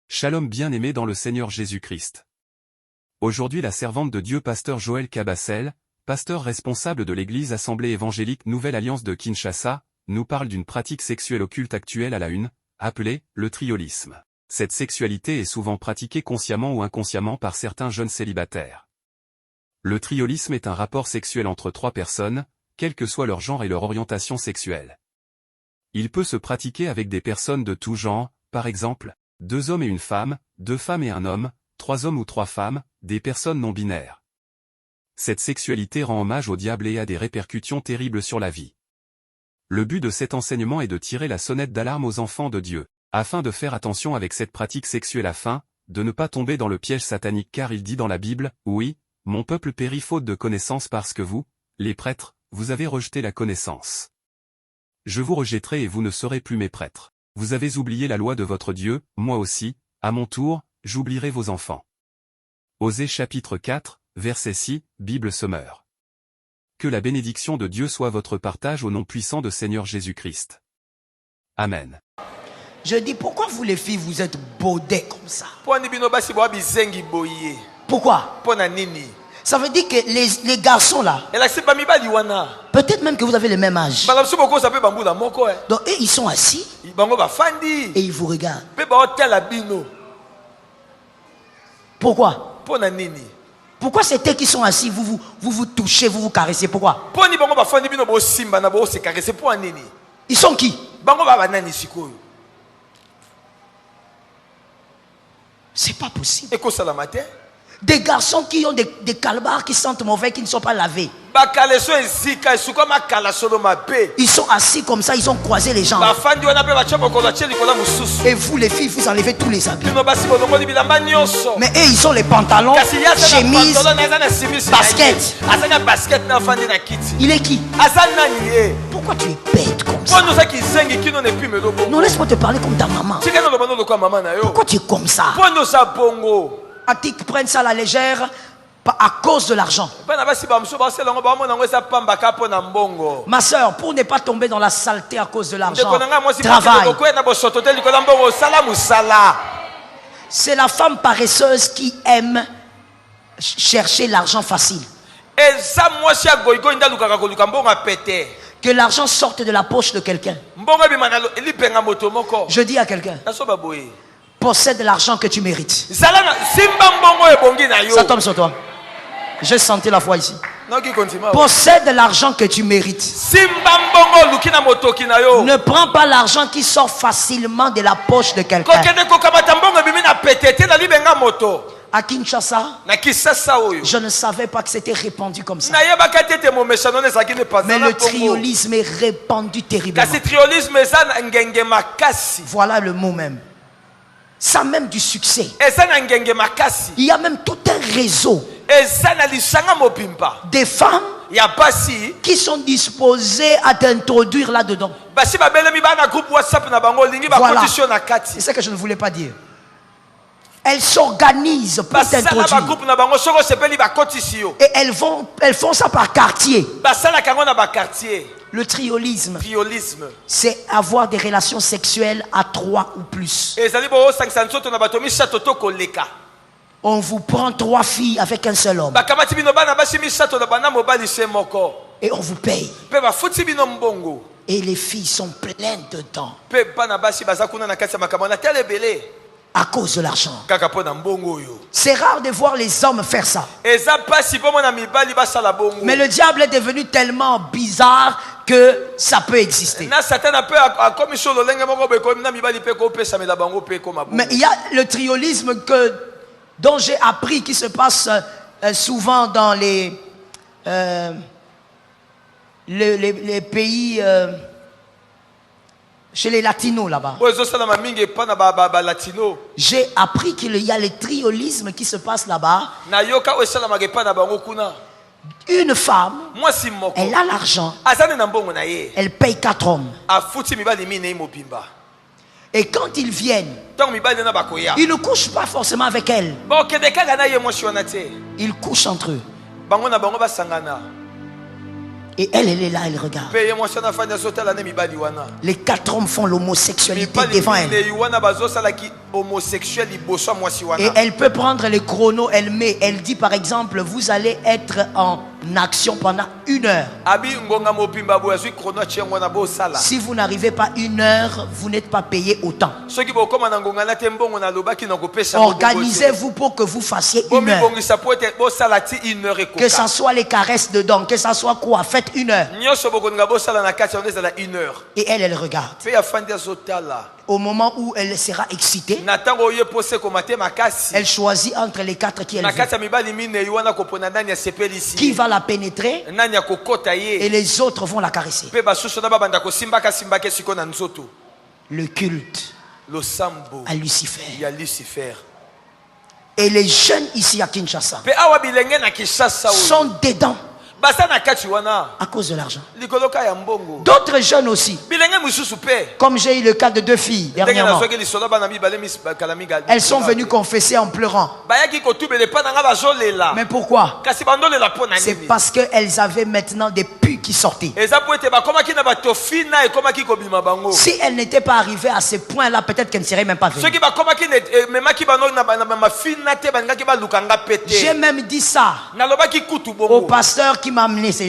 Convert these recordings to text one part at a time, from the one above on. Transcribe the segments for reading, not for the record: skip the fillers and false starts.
Shalom bien-aimé dans le Seigneur Jésus-Christ. Aujourd'hui la servante de Dieu pasteur Joël Cabassel, pasteur responsable de l'église Assemblée évangélique Nouvelle Alliance de Kinshasa, nous parle d'une pratique sexuelle occulte actuelle à la une, appelée le triolisme. Cette sexualité est souvent pratiquée consciemment ou inconsciemment par certains jeunes célibataires. Le triolisme est un rapport sexuel entre trois personnes, quel que soit leur genre et leur orientation sexuelle. Il peut se pratiquer avec des personnes de tout genre, par exemple, 2 hommes et une femme, 2 femmes et un homme, 3 hommes ou 3 femmes, des personnes non binaires. Cette sexualité rend hommage au diable et a des répercussions terribles sur la vie. Le but de cet enseignement est de tirer la sonnette d'alarme aux enfants de Dieu, afin de faire attention avec cette pratique sexuelle afin de ne pas tomber dans le piège satanique car il dit dans la Bible, « Oui, mon peuple périt faute de connaissance parce que vous, les prêtres, vous avez rejeté la connaissance. Je vous rejetterai et vous ne serez plus mes prêtres. Vous avez oublié la loi de votre Dieu, moi aussi, à mon tour, j'oublierai vos enfants. » Osée chapitre 4, verset 6, Bible Sommaire. Que la bénédiction de Dieu soit votre partage au nom puissant de Seigneur Jésus-Christ. Amen. Je dis, pourquoi vous les filles, vous êtes baudées comme ça? Pourquoi? Ça veut dire que les garçons là, peut-être même que vous avez le même âge. Donc eux, ils sont assis et ils vous regardent. Pourquoi? Pourquoi c'est eux qui sont assis, vous touchez, vous caressez? Pourquoi? Ils sont qui? C'est pas possible. Des garçons qui ont des calbars qui sentent mauvais, qui ne sont pas lavés. Ils sont assis comme ça, ils ont croisé les jambes. Et vous les filles, vous enlevez tous les habits. Mais eux, ils ont les pantalons, chemises, baskets. Il est qui? Pourquoi tu es bête comme ça? Non, laisse-moi te parler comme ta maman. Pourquoi tu es comme ça? Qui prennent ça à la légère à cause de l'argent. Ma soeur, pour ne pas tomber dans la saleté à cause de l'argent, travaille. C'est la femme paresseuse qui aime chercher l'argent facile. Que l'argent sorte de la poche de quelqu'un. Je dis à quelqu'un, possède l'argent que tu mérites. Ça tombe sur toi. J'ai senti la foi ici. Possède l'argent que tu mérites. Ne prends pas l'argent qui sort facilement de la poche de quelqu'un. À Kinshasa, je ne savais pas que c'était répandu comme ça. Mais le triolisme est répandu terriblement. Voilà le mot même. Ça a même du succès. Il y a même tout un réseau des femmes qui sont disposées à t'introduire là-dedans. Voilà. C'est ce que je ne voulais pas dire. Elles s'organisent pour t'introduire. Et elles font ça par quartier. Le triolisme, c'est avoir des relations sexuelles à 3 ou plus. On vous prend 3 filles avec un seul homme. Et on vous paye. Et les filles sont pleines de temps. À cause de l'argent. C'est rare de voir les hommes faire ça. Mais le diable est devenu tellement bizarre que ça peut exister. Mais il y a le triolisme dont j'ai appris qui se passe souvent dans les pays, chez les latinos là-bas. J'ai appris qu'il y a le triolisme qui se passe là-bas. Une femme, elle a l'argent, elle paye 4 hommes. Et quand ils viennent, ils ne couchent pas forcément avec elle. Ils couchent entre eux. Et elle est là, elle regarde. Les 4 hommes font l'homosexualité devant elle. Et elle peut prendre les chronos, elle dit par exemple, vous allez être en action pendant 1 heure. Si vous n'arrivez pas 1 heure, vous n'êtes pas payé autant. Organisez-vous pour que vous fassiez 1 heure. Que ce soit les caresses dedans, que ce soit quoi, faites 1 heure. Et elle regarde. Au moment où elle sera excitée, elle choisit entre les 4 qui elle veut. Qui va la pénétrer et les autres vont la caresser. Le culte à Lucifer. Et les jeunes ici à Kinshasa sont dedans à cause de l'argent. D'autres jeunes aussi. Comme j'ai eu le cas de 2 filles dernièrement. Elles sont venues confesser en pleurant. Mais pourquoi? C'est parce qu'elles avaient maintenant des pus qui sortaient. Si elles n'étaient pas arrivées à ce point-là, peut-être qu'elles ne seraient même pas venues. J'ai même dit ça au pasteur qui m'a amené. Je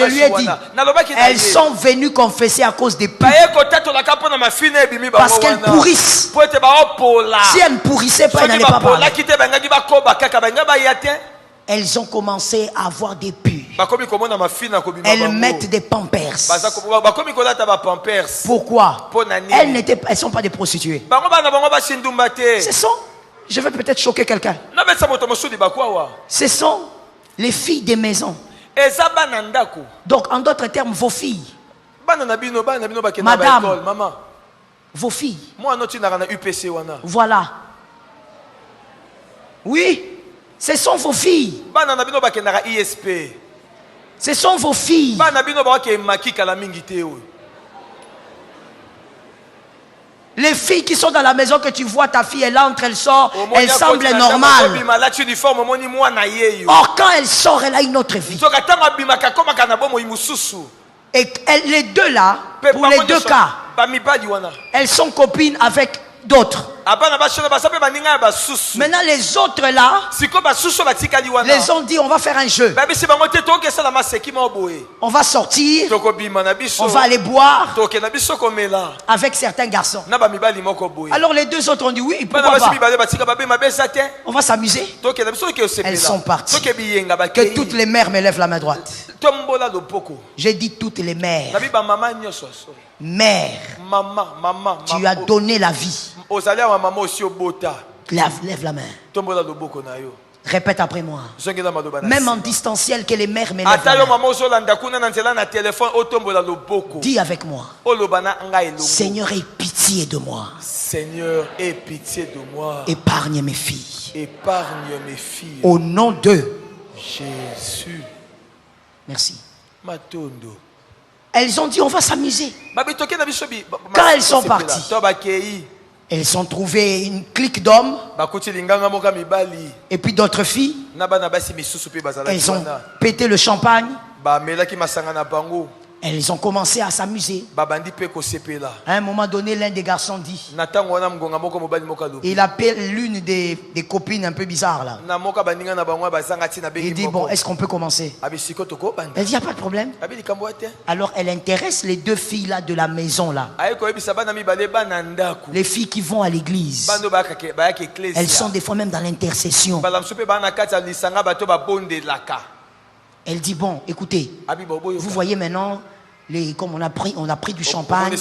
lui ai dit, elles sont venues confesser à cause des pus. Parce qu'elles pourrissent. Si elles ne pourrissaient pas, elles n'allaient pas parler. Elles ont commencé à avoir des pus. Elles mettent des pampers. Pourquoi? Elles ne sont pas des prostituées. Ce sont, je vais peut-être choquer quelqu'un, ce sont les filles des maisons. Donc en d'autres termes, vos filles. Madame, vos filles. Voilà. Oui, ce sont vos filles. Ce sont vos filles. Les filles qui sont dans la maison, que tu vois ta fille, elle entre, elle sort, elle semble normale. Or quand elle sort, elle a une autre vie. Et les deux là, pour les 2 cas, elles sont copines avec d'autres. Maintenant les autres là, les ont dit on va faire un jeu. On va sortir, on va aller boire avec certains garçons. Alors les 2 autres ont dit oui, pourquoi pas. On va s'amuser. Elles sont parties. Que toutes les mères me lèvent la main droite. J'ai dit toutes les mères. Mère, tu as donné la vie. Lève la main. Répète après moi. Même en distanciel, que les mères m'élèvent la main. Dis avec moi. Seigneur, aie pitié de moi. Seigneur, aie pitié de moi. Épargne mes filles. Épargne mes filles. Au nom de Jésus. Merci. Matondo. Elles ont dit on va s'amuser. Quand elles sont parties, elles ont trouvé une clique d'hommes et puis d'autres filles. Elles ont pété le champagne. Elles ont commencé à s'amuser. À un moment donné, l'un des garçons dit, il appelle l'une des copines un peu bizarres là. Il dit bon, est-ce qu'on peut commencer? Elle dit il n'y a pas de problème. Alors elle intéresse les 2 filles là de la maison là. Les filles qui vont à l'église. Elles sont des fois même dans l'intercession. Elle dit bon, écoutez, vous voyez maintenant, comme on a pris du champagne,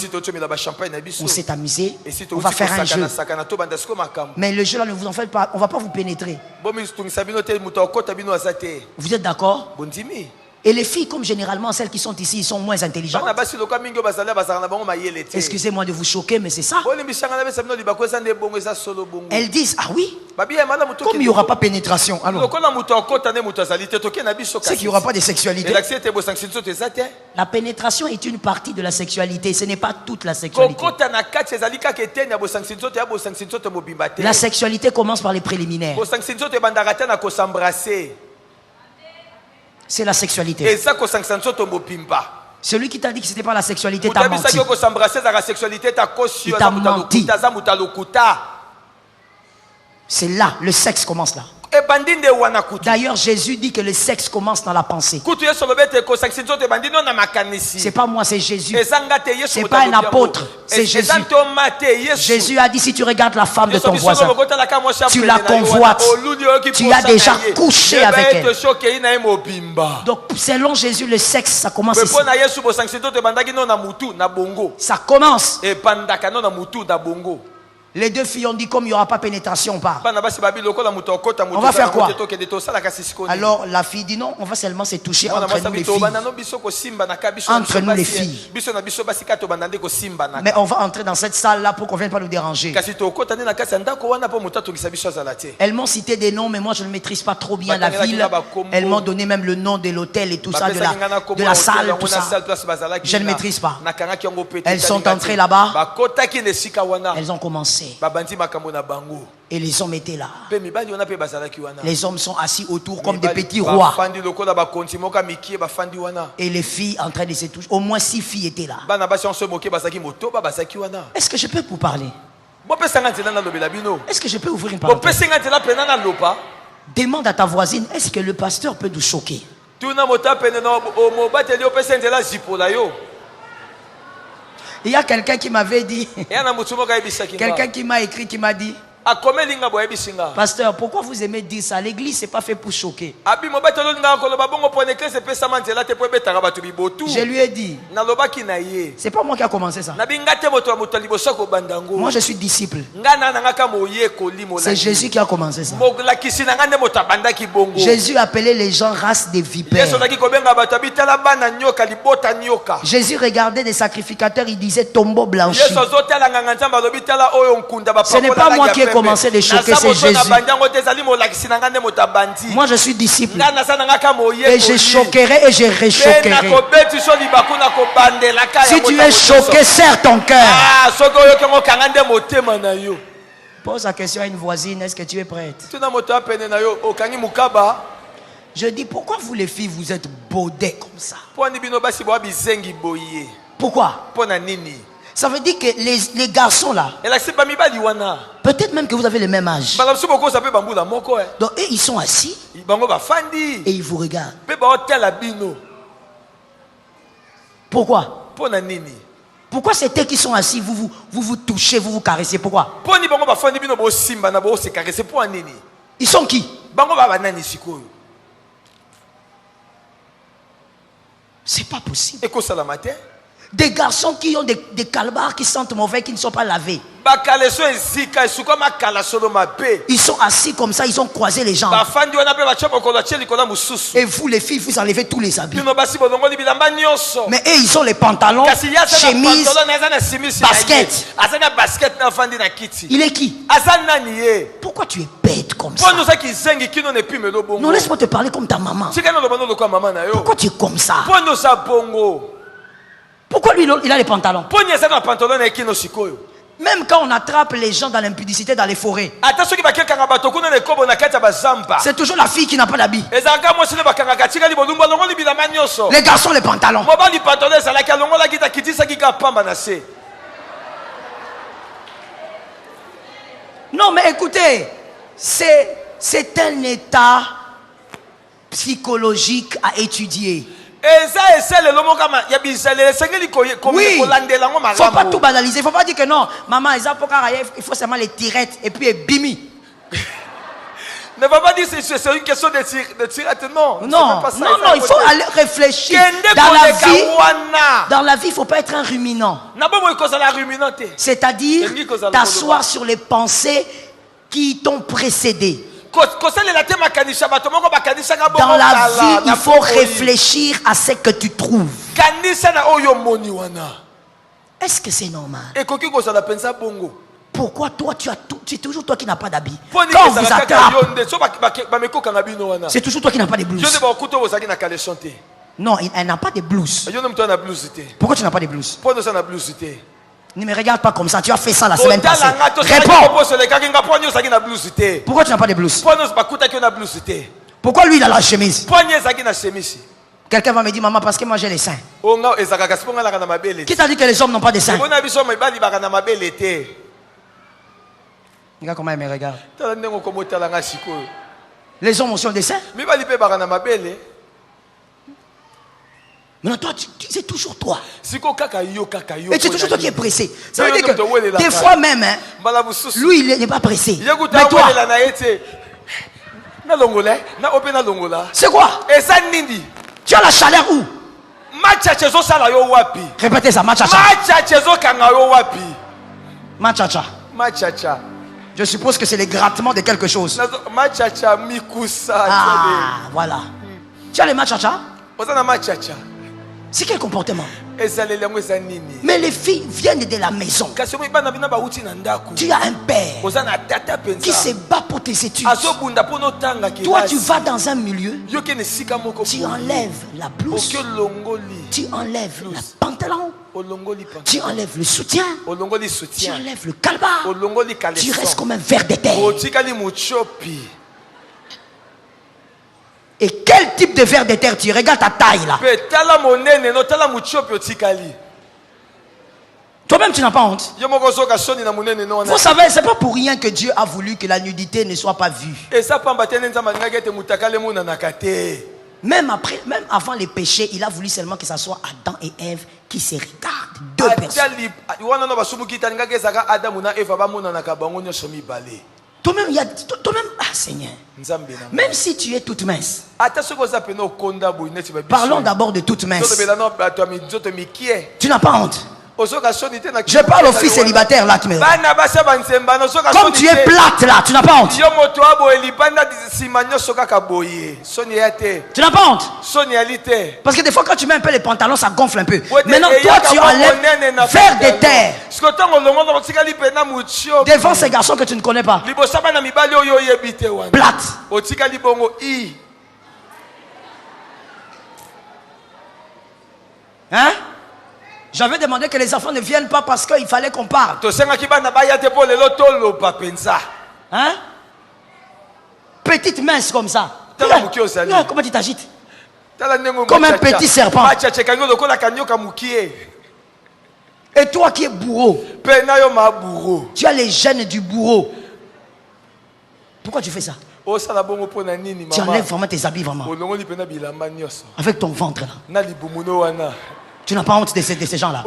on s'est amusé, on va faire un jeu. Mais le jeu là, ne vous en faites pas, on ne va pas vous pénétrer. Vous êtes d'accord? Et les filles, comme généralement celles qui sont ici, sont moins intelligentes. Excusez-moi de vous choquer, mais c'est ça. Elles disent, ah oui, comme il n'y aura pas pénétration, alors c'est qu'il n'y aura pas de sexualité. La pénétration est une partie de la sexualité, ce n'est pas toute la sexualité. La sexualité commence par les préliminaires. C'est la sexualité. Celui qui t'a dit que ce n'était pas la sexualité t'a menti. Il t'a menti. C'est là, le sexe commence là. D'ailleurs, Jésus dit que le sexe commence dans la pensée. C'est pas moi, c'est Jésus. C'est pas un apôtre, c'est Jésus. Jésus a dit, si tu regardes la femme de ton voisin, tu la convoites, tu as déjà couché avec elle. Donc selon Jésus, le sexe, ça commence ici. Ça commence. Les deux filles ont dit, comme il n'y aura pas pénétration, on part. On va faire quoi? Alors la fille dit non, on va seulement se toucher entre nous les filles. Entre nous les filles. Mais on va entrer dans cette salle-là pour qu'on ne vienne pas nous déranger. Elles m'ont cité des noms, mais moi je ne maîtrise pas trop bien la ville. Elles m'ont donné même le nom de l'hôtel et tout ça, de la salle, tout ça. Je ne maîtrise pas. Elles sont entrées là-bas. Elles ont commencé. Et les hommes étaient là. Les hommes sont assis autour comme des petits rois. Et les filles en train de se toucher. Au moins 6 filles étaient là. Est-ce que je peux vous parler? Est-ce que je peux ouvrir une parenthèse? Demande à ta voisine, est-ce que le pasteur peut nous choquer? Il y a quelqu'un qui m'avait dit, quelqu'un qui m'a écrit, qui m'a dit, pasteur, pourquoi vous aimez dire ça? L'église, c'est pas fait pour choquer. Je lui ai dit, c'est pas moi qui a commencé ça. Moi, je suis disciple. C'est Jésus qui a commencé ça. Jésus appelait les gens race des vipères. Jésus regardait des sacrificateurs, il disait tombeau blanchi. Ce n'est pas moi qui ai commencé de choquer, c'est Jésus. Moi je suis disciple et je choquerai et je réchoquerai. Si tu es choqué, serre ton cœur. Pose la question à une voisine, est-ce que tu es prête? Je dis, pourquoi vous les filles vous êtes baudées comme ça? Pourquoi? Ça veut dire que les garçons là, peut-être même que vous avez le même âge. Donc eux, ils sont assis et ils vous regardent. Pourquoi? Pourquoi c'est eux qui sont assis, vous touchez, vous caressez? Pourquoi? Ils sont qui? C'est pas possible. Des garçons qui ont des calbars qui sentent mauvais, qui ne sont pas lavés. Ils sont assis comme ça, ils ont croisé les jambes. Et vous les filles, vous enlevez tous les habits. Mais eux, ils ont les pantalons, chemises, baskets. Il est qui? Pourquoi tu es bête comme ça? Non, laisse-moi te parler comme ta maman. Pourquoi tu es comme ça? Pourquoi lui, il a les pantalons? Même quand on attrape les gens dans l'impudicité dans les forêts, c'est toujours la fille qui n'a pas d'habit. Les garçons, les pantalons. Non, mais écoutez, c'est un état psychologique à étudier. Oui, il ne faut pas tout banaliser. Il ne faut pas dire que non, maman, il faut seulement les tirettes et puis bimi. Ne va pas dire que c'est une question de tirette, non. Non, non, il faut aller réfléchir. Dans la vie, il ne faut pas être un ruminant. C'est-à-dire t'asseoir sur les pensées qui t'ont précédé. Dans la vie, il faut réfléchir à ce que tu trouves. Est-ce que c'est normal? Pourquoi toi, c'est toujours toi qui n'as pas d'habit? Quand on vous attrape, c'est toujours toi qui n'as pas de blouse. Non, elle n'a pas de blouse. Pourquoi tu n'as pas de blouse? Ne me regarde pas comme ça, tu as fait ça la semaine passée. Réponds. Pourquoi tu n'as pas de blouse? Pourquoi lui il a la chemise? Quelqu'un va me dire, maman, parce que moi j'ai les seins. Qui t'a dit que les hommes n'ont pas de seins? Regarde comment il me regarde. Les hommes aussi ont des seins. Maintenant, toi, c'est toujours toi. Et c'est toujours toi qui es pressé. Ça veut dire que des fois même, hein, lui, il n'est pas pressé. Mais toi, c'est quoi? Tu as la chaleur où? Répétez ça, machacha. Machacha. Je suppose que c'est les grattements de quelque chose. Ah, voilà. Tu as les machacha? C'est quel comportement? Mais les filles viennent de la maison. Tu as un père qui se bat pour tes études. Toi, tu vas dans un milieu, tu enlèves la blouse, tu enlèves le pantalon, tu enlèves le soutien, tu enlèves le calbar, tu restes comme un ver de terre. Et quel type de ver de terre tu regardes ta taille là? Toi-même tu n'as pas honte. Vous savez, c'est pas pour rien que Dieu a voulu que la nudité ne soit pas vue. Même avant les péchés, il a voulu seulement que ce soit Adam et Ève qui se regardent. Deux personnes. Toi-même, ah Seigneur, même si tu es toute mince, parlons d'abord de toute mince. Tu n'as pas honte. Je parle aux filles célibataires là qui me... Comme tu es plate là, tu n'as pas honte. Tu n'as pas honte. Parce que des fois quand tu mets un peu les pantalons, ça gonfle un peu. Maintenant toi tu enlèves vers des terres devant ces garçons que tu ne connais pas. Plate. Hein? J'avais demandé que les enfants ne viennent pas parce qu'il fallait qu'on parle. Hein? Petite mince comme ça. Regarde comment tu t'agites. Comme un petit serpent. Et toi qui es bourreau, tu as les gènes du bourreau. Pourquoi tu fais ça? Tu enlèves vraiment tes habits vraiment. Avec ton ventre là. Tu n'as pas honte de ces gens-là.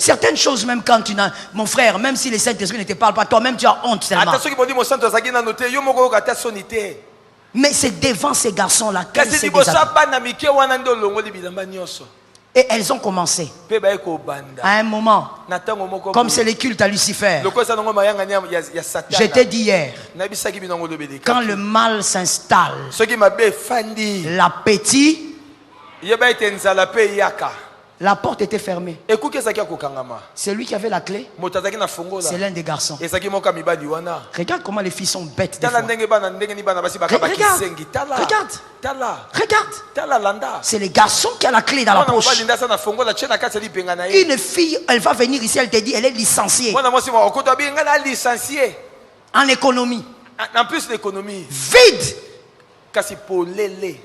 Certaines choses, même quand tu n'as... Mon frère, même si les Saint-Esprit ne te parlent pas, toi-même tu as honte seulement. Mais c'est devant ces garçons-là qu'elles se déshabillent. Et elles ont commencé. À un moment, comme c'est les cultes à Lucifer, je t'ai dit hier, quand le mal s'installe, l'appétit, la porte était fermée. C'est lui qui avait la clé. C'est l'un des garçons. Regarde comment les filles sont bêtes des fois. Regarde. C'est les garçons qui ont la clé dans la poche. Une fille, elle va venir ici, elle te dit, elle est licenciée en économie. En plus d'économie. Vide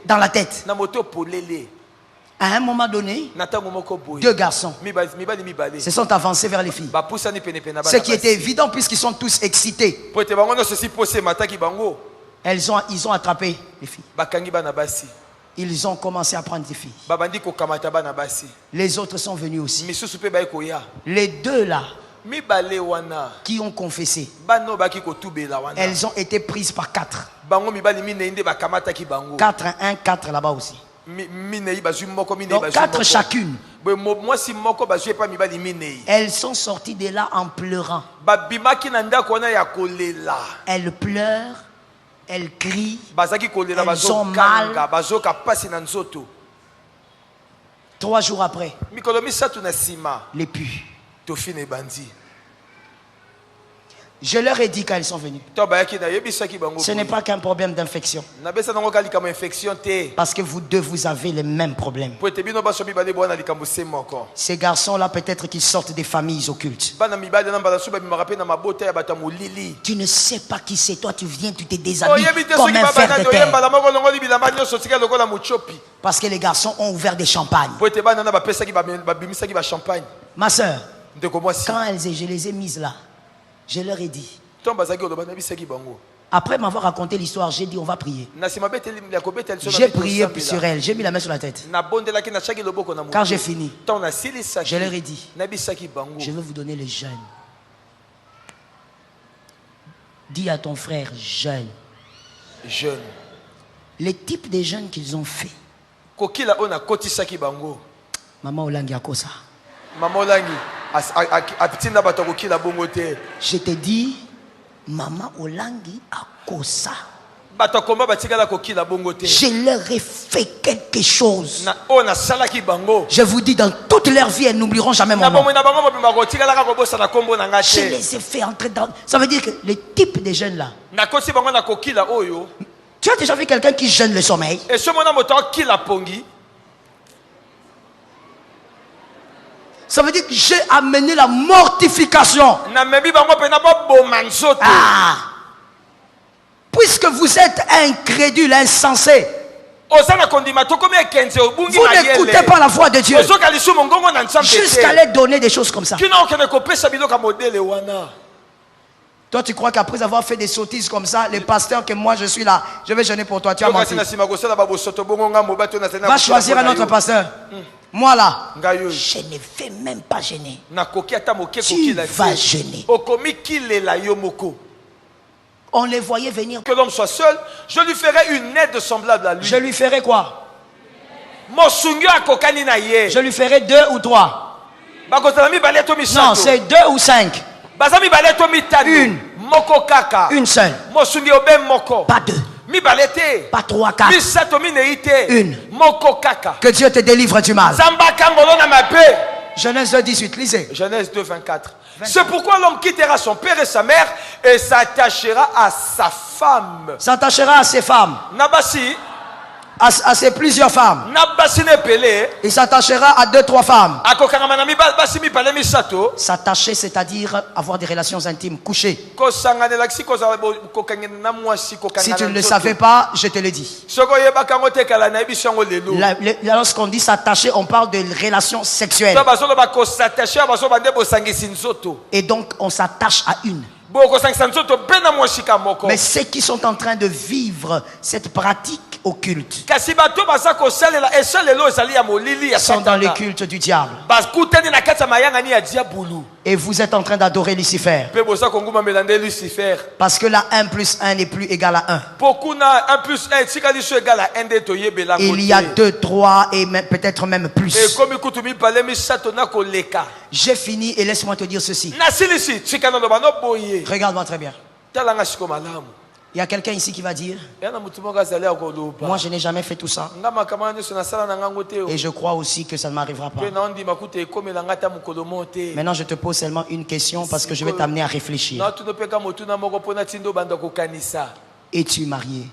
dans la tête. À un moment donné, deux garçons se sont avancés vers les filles. Ce qui était évident puisqu'ils sont tous excités. Ils ont attrapé les filles. Ils ont commencé à prendre des filles. Les autres sont venus aussi. Les deux là qui ont confessé, elles ont été prises par 4. 4 à 1, 4 là-bas aussi. Donc 4 chacune. Elles sont sorties de là en pleurant. Elles pleurent, elles crient, elles ont mal. 3 jours après, les pus. Je leur ai dit quand ils sont venus. Ce n'est pas qu'un problème d'infection. Parce que vous deux, vous avez les mêmes problèmes. Ces garçons-là, peut-être qu'ils sortent des familles occultes. Tu ne sais pas qui c'est. Toi, tu viens, tu te déshabilles comme un fer de terre. Parce que les garçons ont ouvert des champagnes. Ma soeur, quand je les ai mises là, je leur ai dit. Après m'avoir raconté l'histoire, j'ai dit on va prier. J'ai prié sur elle, j'ai mis la main sur la tête. Quand j'ai fini, je leur ai dit, je vais vous donner les jeûnes. Dis à ton frère jeûne. Jeûne. Les types de jeûnes qu'ils ont fait. Maman Olangi a ça. Maman Olangi. Je te dis, Maman Olangi a ça. Je leur ai fait quelque chose. Je vous dis, dans toute leur vie, elles n'oublieront jamais mon nom. Je les ai fait entrer dans... Ça veut dire que les types de jeunes là. Tu as déjà vu quelqu'un qui jeûne le sommeil? Ça veut dire que j'ai amené la mortification. Ah. Puisque vous êtes incrédule, insensé, vous n'écoutez pas la voix de Dieu jusqu'à leur donner des choses comme ça. Toi, tu crois qu'après avoir fait des sottises comme ça, les pasteurs que moi je suis là, je vais jeûner pour toi. Tu as menti. Va choisir un autre pasteur. Moi là, je ne vais même pas gêner. Tu vas gêner. On les voyait venir. Que l'homme soit seul, je lui ferai une aide semblable à lui. Je lui ferai quoi? Je lui ferai 2 ou 3. Non, c'est 2 ou 5. Une. Une seule. Pas 2. Pas 3, 4. Une. Que Dieu te délivre du mal. Genèse 2, 18, lisez. Genèse 2, 24. C'est pourquoi l'homme quittera son père et sa mère et s'attachera à sa femme. S'attachera à ses femmes. Nabasi. À ses plusieurs femmes. Il s'attachera à 2-3 femmes. S'attacher, c'est-à-dire avoir des relations intimes, coucher. Si tu ne le savais pas, je te le dis. Lorsqu'on dit s'attacher, on parle de relations sexuelles. Et donc, on s'attache à une. Mais ceux qui sont en train de vivre cette pratique occulte sont dans les cultes du diable. Et vous êtes en train d'adorer Lucifer. Parce que là 1 plus 1 n'est plus égal à 1. Il y a 2, 3 et peut-être même plus. J'ai fini et laisse-moi te dire ceci. Regarde-moi très bien. Il y a quelqu'un ici qui va dire, moi je n'ai jamais fait tout ça. Et je crois aussi que ça ne m'arrivera pas. Maintenant je te pose seulement une question parce que je vais t'amener à réfléchir. Es-tu marié?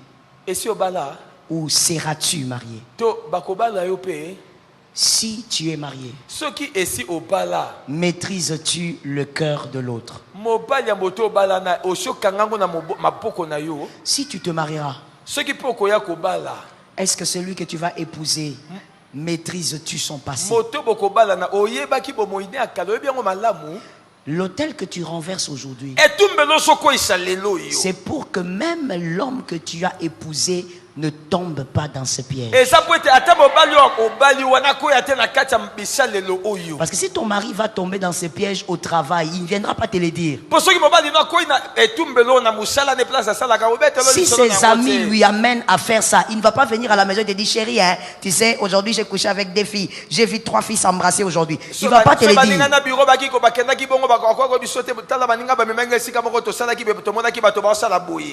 Ou seras-tu marié? Si tu es marié, maîtrises-tu le cœur de l'autre? Si tu te marieras, est-ce que celui que tu vas épouser, maîtrises-tu son passé? L'autel que tu renverses aujourd'hui, c'est pour que même l'homme que tu as épousé ne tombe pas dans ce piège. Parce que si ton mari va tomber dans ce piège au travail, il ne viendra pas te le dire. Si ses amis lui amènent à faire ça, il ne va pas venir à la maison et te dire chérie, hein, tu sais, aujourd'hui j'ai couché avec des filles, j'ai vu 3 filles s'embrasser aujourd'hui. Il ne va pas te le dire.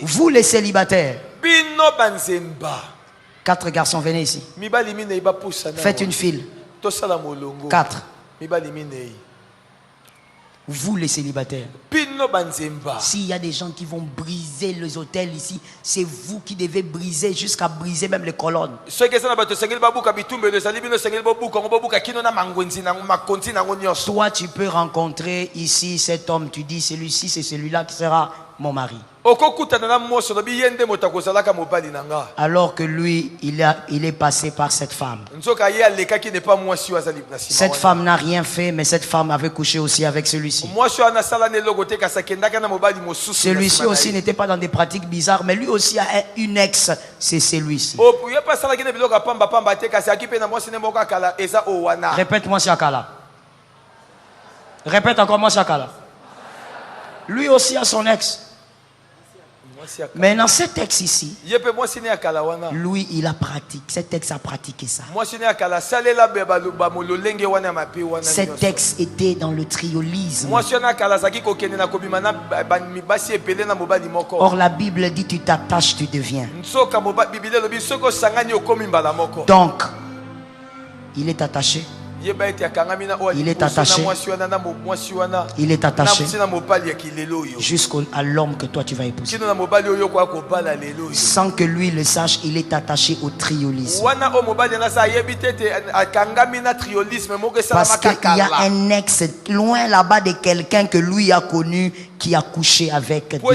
Vous les célibataires, 4 garçons, venez ici. Faites une file. 4. Vous les célibataires. S'il y a des gens qui vont briser les hôtels ici, c'est vous qui devez briser jusqu'à briser même les colonnes. Toi, tu peux rencontrer ici cet homme, tu dis celui-ci, c'est celui-là qui sera mon mari. Alors que lui, il est passé par cette femme. Cette femme n'a rien fait, mais cette femme avait couché aussi avec celui-ci. Celui-ci aussi n'était pas dans des pratiques bizarres, mais lui aussi a une ex, c'est celui-ci. Répète-moi Shakala. Répète encore moi Shakala. Lui aussi a son ex. Mais dans cet ex ici, lui il a pratiqué, cet ex a pratiqué ça. Cet ex était dans le triolisme. Or la Bible dit tu t'attaches, tu deviens. Donc, il est attaché. Il est attaché. Il est attaché jusqu'à l'homme que toi tu vas épouser. Sans que lui le sache, il est attaché au triolisme. Parce qu'il y a un ex loin là-bas de quelqu'un que lui a connu qui a couché avec des gens.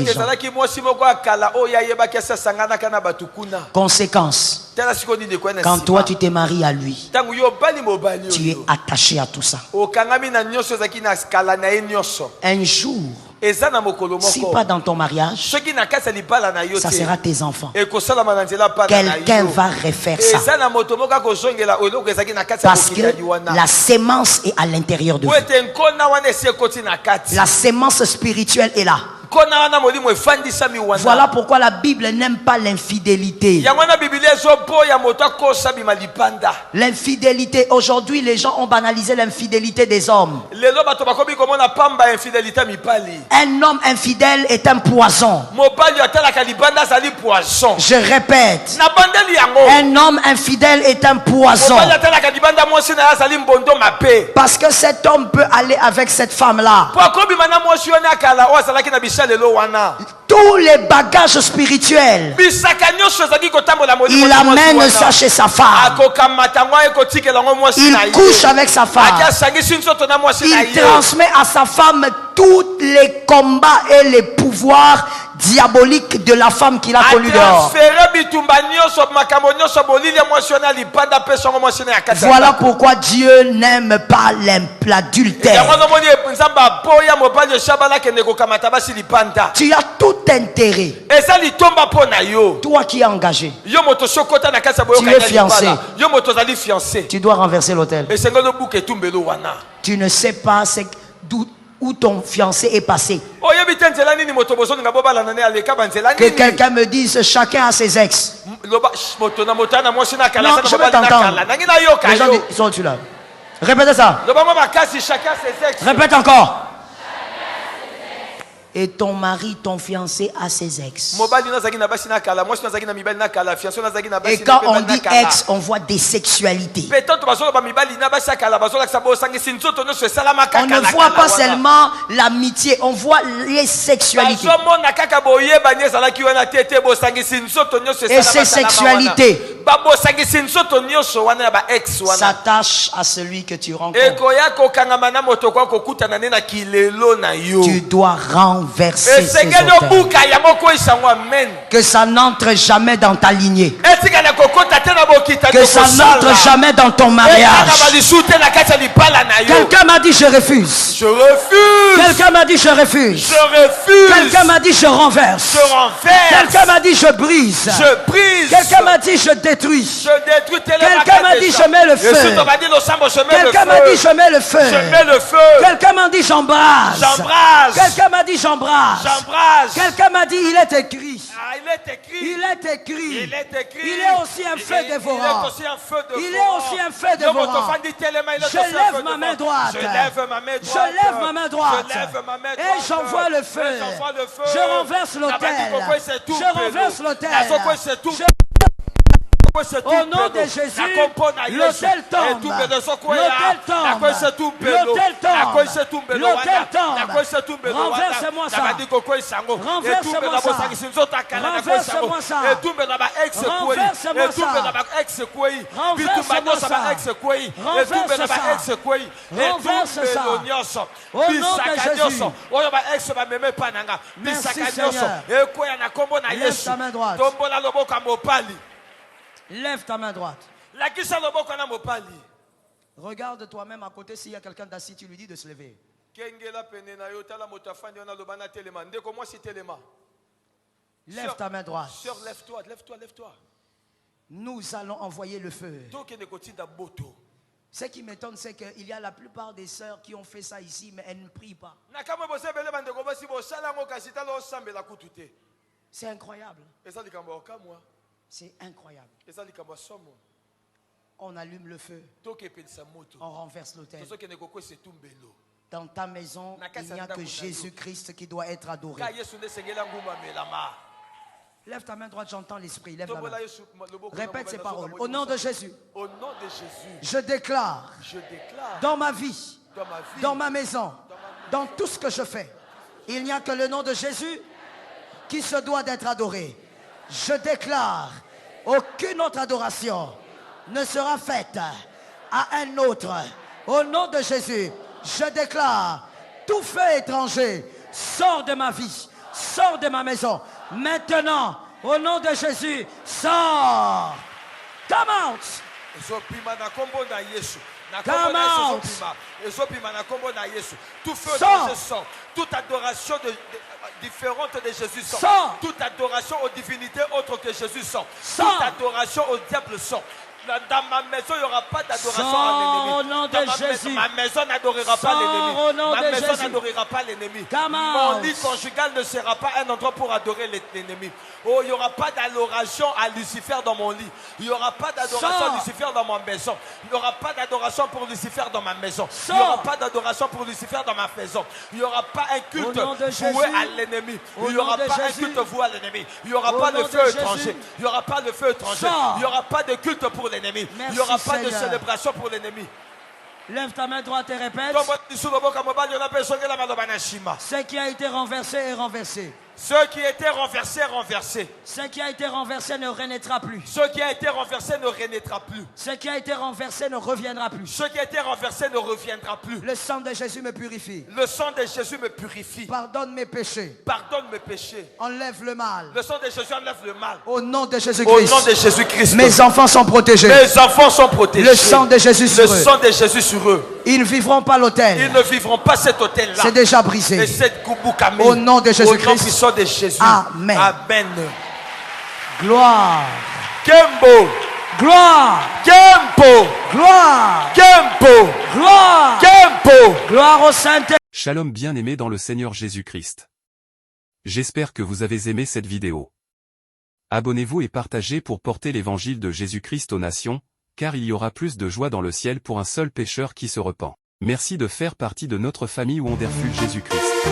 Conséquence, quand toi tu t'es marié à lui, tu es attaché à tout ça. Un jour, si pas dans ton mariage, ça sera tes enfants. Quelqu'un va refaire ça. Parce que la sémence est à l'intérieur de vous. La sémence spirituelle est là. Voilà pourquoi la Bible n'aime pas l'infidélité. L'infidélité, aujourd'hui les gens ont banalisé l'infidélité des hommes. Un homme infidèle est un poison. Je répète, un homme infidèle est un poison. Parce que cet homme peut aller avec cette femme-là. Tous les bagages spirituels, il amène ça chez sa femme. Il couche avec sa femme. Il transmet à sa femme tous les combats et les pouvoirs diaboliques de la femme qu'il a connue dehors. Voilà pourquoi Dieu n'aime pas l'adultère. Tu as tout intérêt. Toi qui es engagé, tu es fiancé, tu dois renverser l'autel. Tu ne sais pas où ton fiancé est passé. Que quelqu'un me dise chacun a ses ex. Non, je veux t'entendre. Les gens sont-ils là? Répétez ça. Répète encore. Et ton mari, ton fiancé a ses ex. Et quand on dit ex, on voit des sexualités. On ne voit pas seulement l'amitié, on voit les sexualités. Et ces sexualités s'attachent à celui que tu rencontres. Tu dois renverser ces auteurs. Que ça n'entre jamais dans ta lignée. Que ça n'entre jamais dans ton mariage. Quelqu'un m'a dit je refuse. Je refuse. Quelqu'un m'a dit je refuse. Je refuse. Quelqu'un m'a dit je renverse. Je renverse. Quelqu'un m'a dit je brise. Je brise. Quelqu'un m'a dit je détruis. Je détruis. Quelqu'un m'a dit je mets le feu. Quelqu'un m'a dit je mets le feu. Je mets le feu. Quelqu'un m'a dit j'embrase. J'embrase. Quelqu'un m'a dit j'embrase. J'embrase. Quelqu'un m'a dit il est écrit. Il est écrit. Il est écrit. Il est écrit. Il est aussi un feu dévorant. Il est aussi un feu dévorant. Je lève ma main droite. Je lève ma main droite. Je lève ma main droite. Je lève ma main droite. Et j'envoie le feu. Je renverse l'autel. Je renverse l'autel. Au nom de Jésus, l'autel tombe. L'autel tombe. L'autel tombe. L'autel tombe. Renverse-moi ça. Renverse-moi ça. Renverse-moi ça. Renverse-moi ça. Renverse-moi ça. Renverse ça. Au nom de Jésus. Merci Seigneur. Lève ta main droite. Lève ta main droite. Regarde toi-même à côté s'il y a quelqu'un d'assis, tu lui dis de se lever. Lève ta main droite. Sœur, lève-toi, lève-toi, lève-toi. Nous allons envoyer le feu. Ce qui m'étonne, c'est qu'il y a la plupart des sœurs qui ont fait ça ici, mais elles ne prient pas. C'est incroyable. C'est incroyable. On allume le feu. On renverse l'autel. Dans ta maison, il n'y a que Jésus-Christ qui doit être adoré. Lève ta main droite, j'entends l'esprit. Lève la main. Répète ces paroles. Au nom de Jésus. Au nom de Jésus. Je déclare. Dans ma vie. Dans ma maison. Dans tout ce que je fais. Il n'y a que le nom de Jésus qui se doit d'être adoré. Je déclare. Aucune autre adoration ne sera faite à un autre. Au nom de Jésus. Je déclare. Tout feu étranger sort de ma vie. Sort de ma maison. Maintenant, au nom de Jésus, sors. Come out. Come out. Tout feu de Jésus sort. Toute adoration différente de Jésus sort. Sors. Toute adoration aux divinités autres que Jésus sort. Toute adoration au diable sort. Dans ma maison, il n'y aura pas d'adoration à l'ennemi. Au nom de Jésus. Ma maison n'adorera pas l'ennemi. Ma maison n'adorera pas l'ennemi. Mon lit conjugal ne sera pas un endroit pour adorer l'ennemi. Oh, il n'y aura pas d'adoration à Lucifer dans mon lit. Il n'y aura pas d'adoration à Lucifer dans ma maison. Il n'y aura pas d'adoration pour Lucifer dans ma maison. Il n'y aura pas d'adoration pour Lucifer dans ma maison. Il n'y aura pas un culte voué à l'ennemi. Il n'y aura pas un culte voué à l'ennemi. Il n'y aura pas de feu étranger. Il n'y aura pas de feu étranger. Il n'y aura pas de culte pour l'ennemi. Il n'y aura pas de célébration pour l'ennemi. Lève ta main droite et répète. Ce qui a été renversé est renversé. Ce qui a été renversé est renversé. Ce qui a été renversé ne renaîtra plus. Ce qui a été renversé ne renaîtra plus. Ce qui a été renversé ne reviendra plus. Ce qui a été renversé ne reviendra plus. Le sang de Jésus me purifie. Le sang de Jésus me purifie. Pardonne mes péchés. Pardonne mes péchés. Enlève le mal. Le sang de Jésus enlève le mal. Au nom de Jésus-Christ. Au nom de Jésus-Christ. Mes enfants sont protégés. Mes enfants sont protégés. Le sang de Jésus sur eux. Le sang de Jésus sur eux. Ils ne vivront pas l'autel. Ils ne vivront pas cet autel-là. C'est déjà brisé. Et cette kouboukamé. Au nom de Jésus-Christ. Au nom puissant de Jésus. Amen. Amen. Gloire. Kembo. Gloire. Kempo. Gloire. Kempo. Gloire. Kempo. Gloire au Saint-Esprit. Shalom bien-aimés dans le Seigneur Jésus-Christ. J'espère que vous avez aimé cette vidéo. Abonnez-vous et partagez pour porter l'évangile de Jésus-Christ aux nations, car il y aura plus de joie dans le ciel pour un seul pécheur qui se repent. Merci de faire partie de notre famille Wonderful Jésus-Christ.